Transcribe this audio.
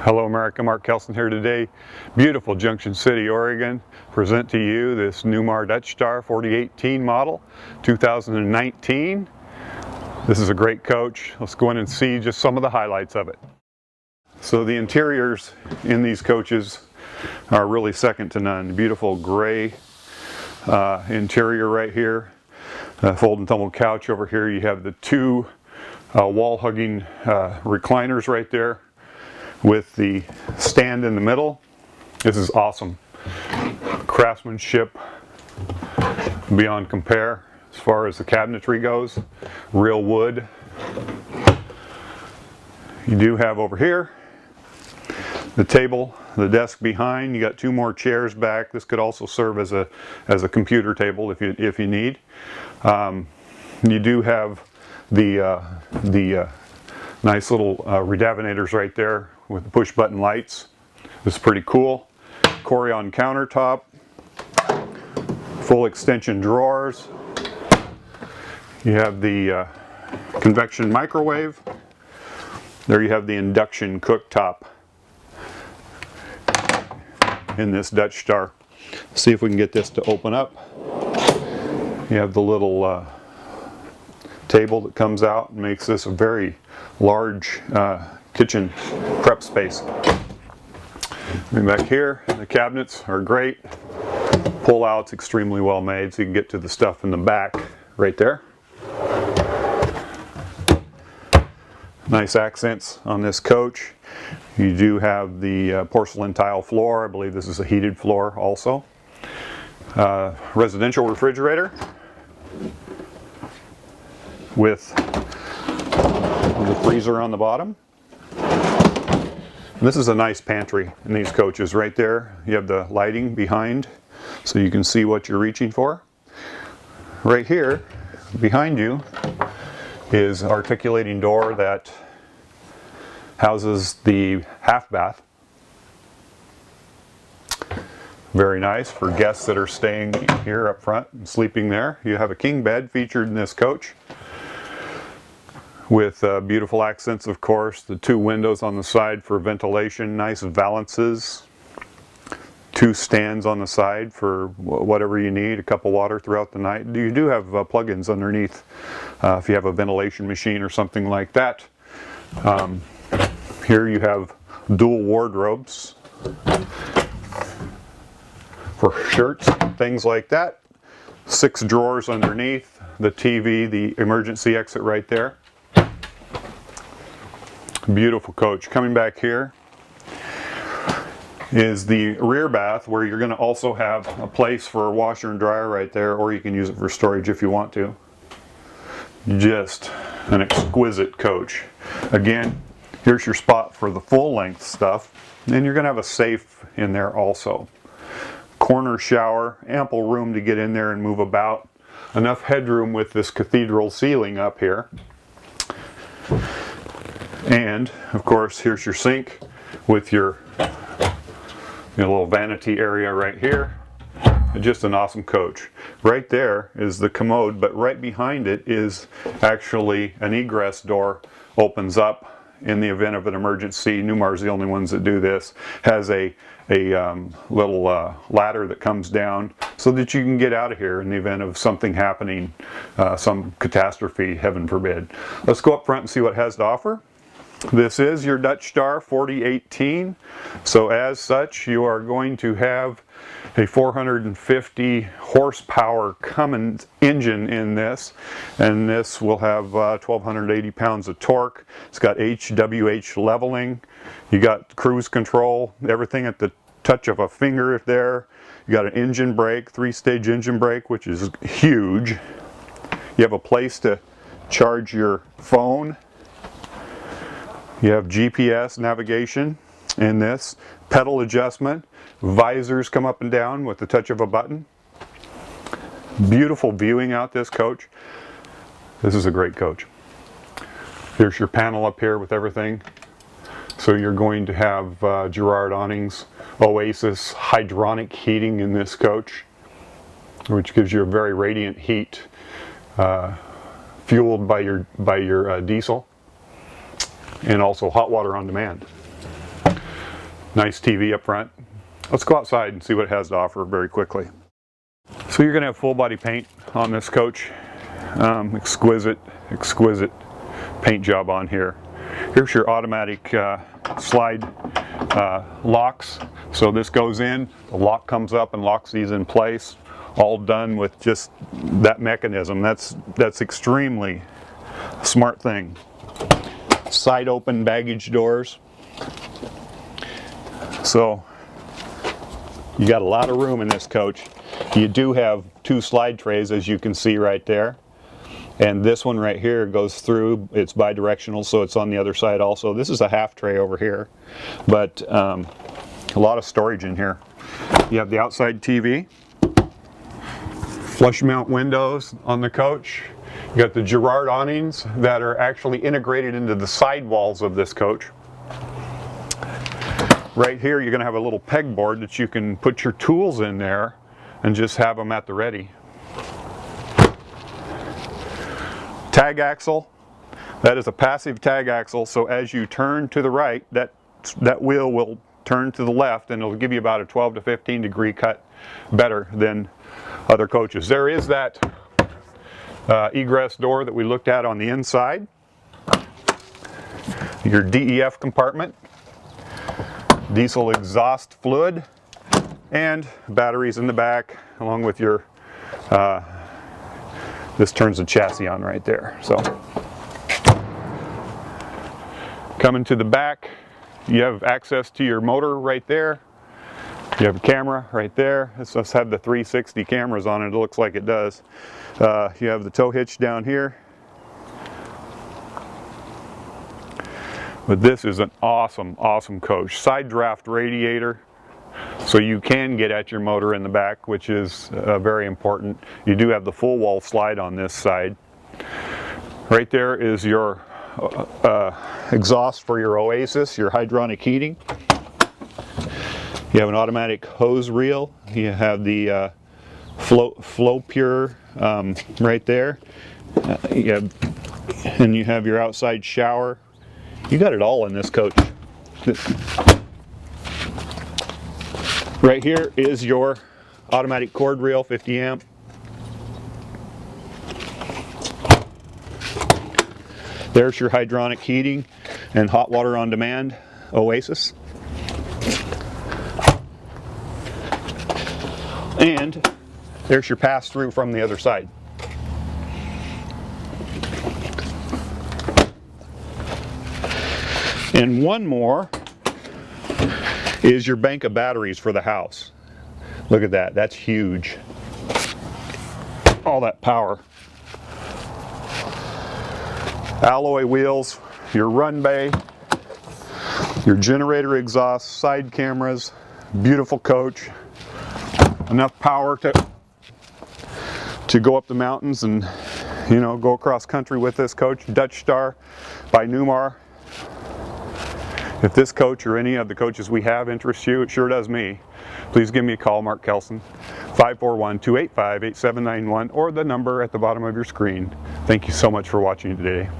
Hello America, Mark Kelson here today. Beautiful Junction City, Oregon. Present to you this Newmar Dutch Star 4018 model, 2019. This is a great coach. Let's go in and see just some of the highlights of it. So the interiors in these coaches are really second to none. Beautiful gray interior right here. Fold and tumble couch over here. You have the two wall hugging recliners right there, with the stand in the middle. This is awesome. Craftsmanship beyond compare as far as the cabinetry goes. Real wood. You do have over here the table, the desk behind. You got two more chairs back. This could also serve as a computer table if you need. You do have the nice little redavenators right there with the push button lights. This is pretty cool. Corian countertop, full extension drawers. You have the convection microwave. There you have the induction cooktop in this Dutch Star. See if we can get this to open up. You have the little table that comes out and makes this a very large kitchen prep space. And back here, the cabinets are great. Pull out's extremely well made, so you can get to the stuff in the back right there. Nice accents on this coach. You do have the porcelain tile floor. I believe this is a heated floor also. Residential refrigerator with the freezer on the bottom. And this is a nice pantry in these coaches right there. You have the lighting behind so you can see what you're reaching for. Right here behind you is an articulating door that houses the half bath. Very nice for guests that are staying here up front and sleeping there. You have a king bed featured in this coach, with beautiful accents, of course. The two windows on the side for ventilation, nice valances. Two stands on the side for whatever you need, a cup of water throughout the night. You do have plug-ins underneath if you have a ventilation machine or something like that. Here you have dual wardrobes for shirts, things like that. 6 drawers underneath, the TV, the emergency exit right there. Beautiful coach. Coming back here is the rear bath, where you're going to also have a place for a washer and dryer right there, or you can use it for storage if you want to. Just an exquisite coach. Again, here's your spot for the full length stuff, and you're going to have a safe in there also. Corner shower, ample room to get in there and move about. Enough headroom with this cathedral ceiling up here. And of course, here's your sink with your little vanity area right here. Just an awesome coach. Right there is the commode, but right behind it is actually an egress door. Opens up in the event of an emergency. Newmar's the only ones that do this. Has a little ladder that comes down so that you can get out of here in the event of something happening, some catastrophe, heaven forbid. Let's go up front and see what it has to offer. This is your Dutch Star 4018, so as such you are going to have a 450 horsepower Cummins engine in this, and this will have 1,280 pounds of torque. It's got HWH leveling, you got cruise control, everything at the touch of a finger there. You got an engine brake, 3-stage engine brake, which is huge. You have a place to charge your phone. You have GPS navigation in this, pedal adjustment, visors come up and down with the touch of a button. Beautiful viewing out this coach. This is a great coach. Here's your panel up here with everything. So you're going to have Girard awnings, Oasis hydronic heating in this coach, which gives you a very radiant heat, fueled by your diesel. And also hot water on demand. Nice TV up front. Let's go outside and see what it has to offer very quickly. So you're going to have full body paint on this coach. Exquisite paint job on here. Here's your automatic slide locks. So this goes in, the lock comes up and locks these in place. All done with just that mechanism. That's extremely smart thing. Side open baggage doors. So you got a lot of room in this coach. You do have 2 slide trays, as you can see right there. And this one right here goes through, it's bi-directional, so it's on the other side also. This is a half tray over here, but a lot of storage in here. You have the outside TV, flush mount windows on the coach. You got the Girard awnings that are actually integrated into the side walls of this coach. Right here you're going to have a little pegboard that you can put your tools in there and just have them at the ready. Tag axle, that is a passive tag axle, so as you turn to the right, that wheel will turn to the left and it'll give you about a 12 to 15 degree cut better than other coaches. There is that egress door that we looked at on the inside. Your DEF compartment, diesel exhaust fluid, and batteries in the back along with your this turns the chassis on right there. So coming to the back, you have access to your motor right there. You have a camera right there. This does have the 360 cameras on it. It looks like it does. You have the tow hitch down here. But this is an awesome coach. Side draft radiator, so you can get at your motor in the back, which is very important. You do have the full wall slide on this side. Right there is your exhaust for your Oasis, your hydronic heating. You have an automatic hose reel. You have the flow pure right there. And you have your outside shower. You got it all in this coach. Right here is your automatic cord reel, 50 amp. There's your hydronic heating and hot water on demand Oasis. And there's your pass-through from the other side. And one more is your bank of batteries for the house. Look at that, that's huge. All that power. Alloy wheels, your run bay, your generator exhaust, side cameras, beautiful coach. Enough power to go up the mountains and, you know, go across country with this coach. Dutch Star by Newmar. If this coach or any of the coaches we have interests you, it sure does me. Please give me a call, Mark Kelson, 541-285-8791, or the number at the bottom of your screen. Thank you so much for watching today.